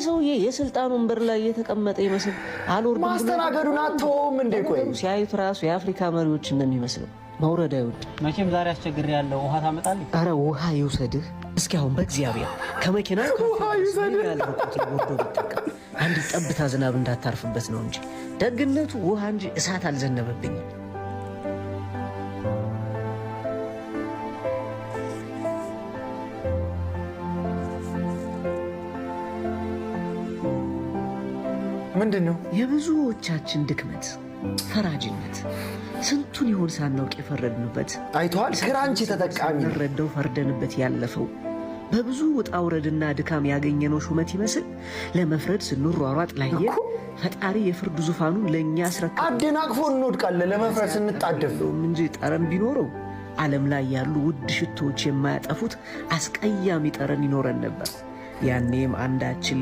ሰውዬ የስልጣን ወንበር ላይ የተቀመጠ ይመስል አልወርድም ማስተናገዱን አትተውም እንዴ? ቆይ ሲያዩት ራሱ የአፍሪካ መሪዎች እንደሚመስለው መውረድ አይወድ። መቼም ዛሬ አስቸግሬ ያለው ውሃ ታመጣልኝ? አረ ውሃ ይውሰድህ እስኪ። አሁን በእግዚአብሔር ከመኪና ውሃ ይውሰድህ ያልኩት ወርዶ ቢጠቀም አንድ ጠብታ ዝናብ እንዳታርፍበት ነው እንጂ ደግነቱ ውሃ እንጂ እሳት አልዘነበብኝም። ምንድነው የብዙዎቻችን ድክመት? ፈራጅነት። ስንቱን ይሆን ሳናውቅ የፈረድንበት። አይቷል። ክራንች ተጠቃሚ ረደው ፈርደንበት ያለፈው በብዙ ውጣ ውረድና ድካም ያገኘነው ሹመት ይመስል ለመፍረድ ስንሯሯጥ ላየ ፈጣሪ የፍርድ ዙፋኑን ለእኛ አስረክቦ አደናቅፎ እንወድቃለን። ለመፍረድ ስንጣደፍ እንጂ ጠረን ቢኖረው ዓለም ላይ ያሉ ውድ ሽቶዎች የማያጠፉት አስቀያሚ ጠረን ይኖረን ነበር። ያኔም አንዳችን